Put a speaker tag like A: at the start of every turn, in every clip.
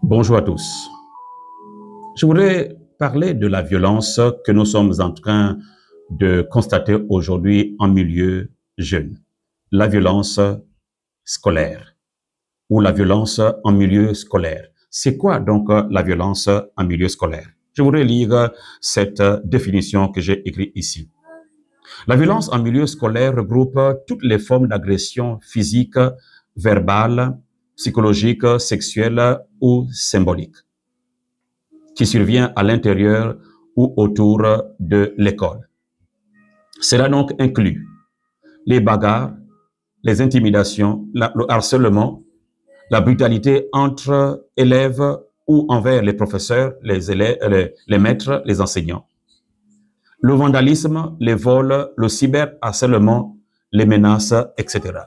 A: Bonjour à tous. Je voudrais parler de la violence que nous sommes en train de constater aujourd'hui en milieu jeune. La violence scolaire ou la violence en milieu scolaire. C'est quoi donc la violence en milieu scolaire? Je voudrais lire cette définition que j'ai écrite ici. La violence en milieu scolaire regroupe toutes les formes d'agression physique, verbale, psychologique, sexuelle ou symbolique qui survient à l'intérieur ou autour de l'école. Cela donc inclut les bagarres, les intimidations, le harcèlement, la brutalité entre élèves ou envers les professeurs, les élèves, les maîtres, les enseignants, le vandalisme, les vols, le cyberharcèlement, les menaces, etc.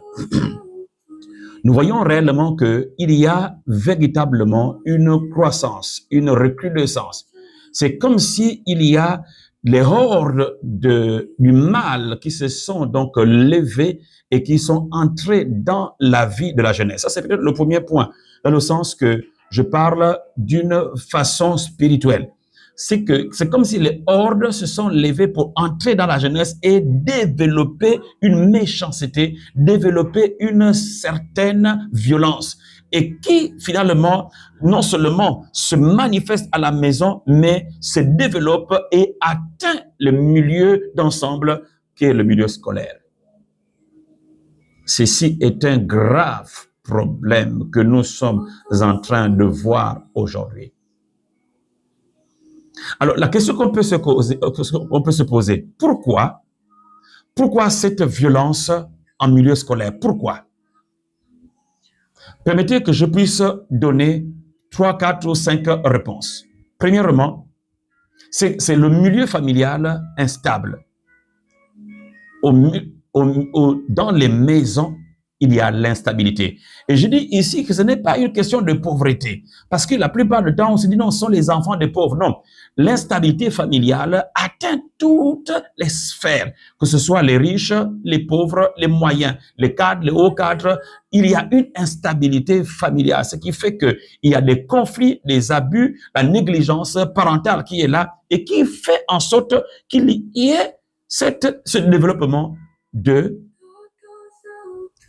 A: Nous voyons réellement qu'il y a véritablement une croissance, une recrudescence. C'est comme s'il y a les hordes du mal qui se sont donc levées et qui sont entrées dans la vie de la jeunesse. Ça, c'est peut-être le premier point, dans le sens que je parle d'une façon spirituelle. C'est comme si les hordes se sont levées pour entrer dans la jeunesse et développer une méchanceté, développer une certaine violence, et qui finalement non seulement se manifeste à la maison, mais se développe et atteint le milieu d'ensemble qui est le milieu scolaire. Ceci est un grave problème que nous sommes en train de voir aujourd'hui. Alors, la question qu'on peut se poser, pourquoi cette violence en milieu scolaire? Pourquoi? Permettez que je puisse donner 3, 4 ou 5 réponses. Premièrement, c'est le milieu familial instable. Dans les maisons, il y a l'instabilité. Et je dis ici que ce n'est pas une question de pauvreté, parce que la plupart du temps, on se dit non, ce sont les enfants des pauvres. Non, l'instabilité familiale atteint toutes les sphères, que ce soit les riches, les pauvres, les moyens, les cadres, les hauts cadres. Il y a une instabilité familiale, ce qui fait qu'il y a des conflits, des abus, la négligence parentale qui est là et qui fait en sorte qu'il y ait ce développement de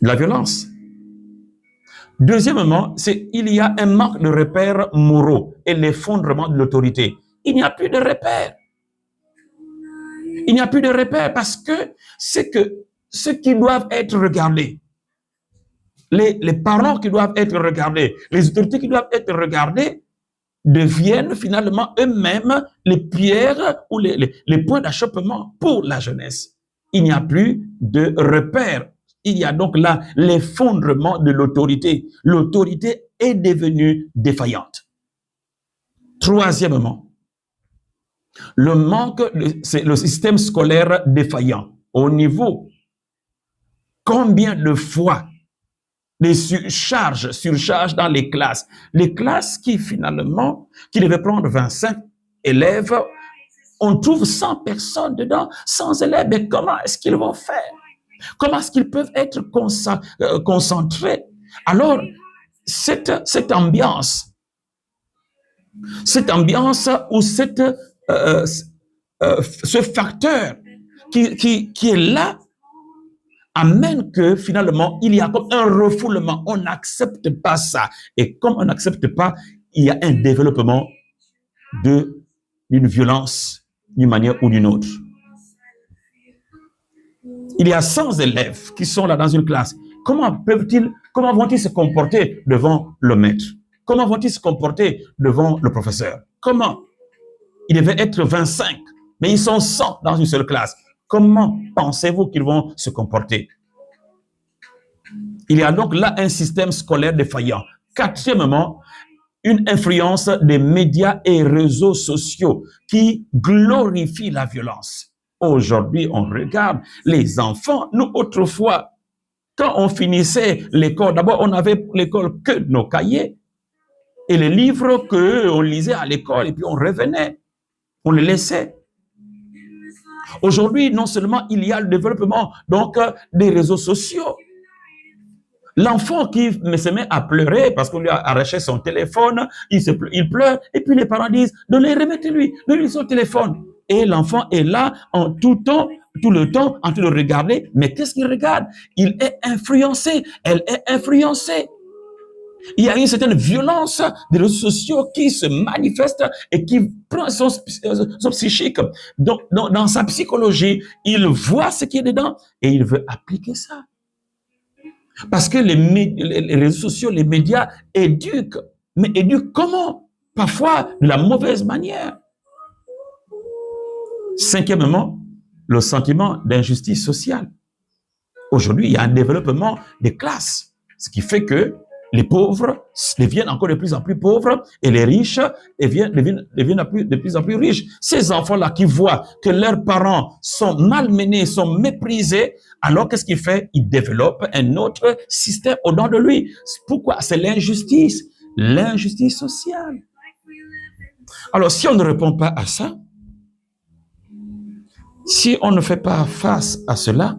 A: la violence. Deuxièmement, il y a un manque de repères moraux et l'effondrement de l'autorité. Il n'y a plus de repères. Il n'y a plus de repères parce que ceux qui doivent être regardés, les parents qui doivent être regardés, les autorités qui doivent être regardées, deviennent finalement eux-mêmes les pierres ou les points d'achoppement pour la jeunesse. Il n'y a plus de repères. Il y a donc là l'effondrement de l'autorité. L'autorité est devenue défaillante. Troisièmement, c'est le système scolaire défaillant. Au niveau, combien de fois les surcharges dans les classes qui finalement, qui devaient prendre 25 élèves, on trouve 100 personnes dedans, 100 élèves. Mais comment est-ce qu'ils vont faire? Comment est-ce qu'ils peuvent être concentrés? Alors, cette ambiance ou ce facteur qui est là amène que finalement, il y a comme un refoulement. On n'accepte pas ça. Et comme on n'accepte pas, il y a un développement d'une violence d'une manière ou d'une autre. Il y a 100 élèves qui sont là dans une classe. Comment vont-ils se comporter devant le maître? Comment vont-ils se comporter devant le professeur? Comment? Il devait être 25, mais ils sont 100 dans une seule classe. Comment pensez-vous qu'ils vont se comporter? Il y a donc là un système scolaire défaillant. Quatrièmement, une influence des médias et réseaux sociaux qui glorifient la violence. Aujourd'hui, on regarde les enfants. Nous, autrefois, quand on finissait l'école, d'abord, on avait l'école que nos cahiers et les livres qu'on lisait à l'école, et puis on revenait, on les laissait. Aujourd'hui, non seulement il y a le développement donc des réseaux sociaux, L'enfant qui se met à pleurer parce qu'on lui a arraché son téléphone, il pleure, et puis les parents disent, remettez-lui son téléphone. Et l'enfant est là en tout temps, tout le temps, en train de regarder. Mais qu'est-ce qu'il regarde? Il est influencé, elle est influencée. Il y a une certaine violence des réseaux sociaux qui se manifeste et qui prend son psychique. Donc, dans sa psychologie, il voit ce qui est dedans et il veut appliquer ça. Parce que les réseaux sociaux, les médias éduquent. Mais éduquent comment? Parfois de la mauvaise manière. Cinquièmement, le sentiment d'injustice sociale. Aujourd'hui, il y a un développement des classes, ce qui fait que les pauvres deviennent encore de plus en plus pauvres et les riches deviennent de plus en plus riches. Ces enfants-là qui voient que leurs parents sont malmenés, sont méprisés, alors qu'est-ce qu'il fait? Il développe un autre système au-dedans de lui. Pourquoi? C'est l'injustice sociale. Alors, si on ne répond pas à ça, si on ne fait pas face à cela,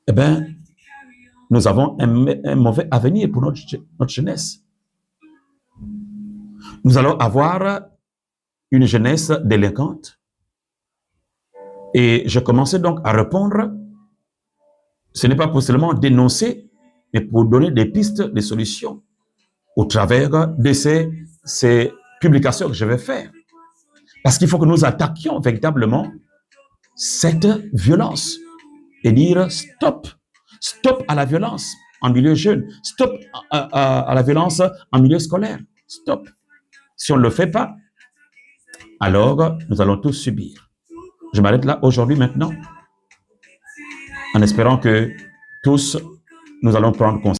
A: eh bien, nous avons un mauvais avenir pour notre jeunesse. Nous allons avoir une jeunesse délinquante. Et je commençais donc à répondre, ce n'est pas pour seulement dénoncer, mais pour donner des pistes, des solutions au travers de ces publications que je vais faire. Parce qu'il faut que nous attaquions véritablement cette violence et dire stop. Stop à la violence en milieu jeune. Stop à la violence en milieu scolaire. Stop. Si on ne le fait pas, alors nous allons tous subir. Je m'arrête là aujourd'hui maintenant, en espérant que tous, nous allons prendre conscience.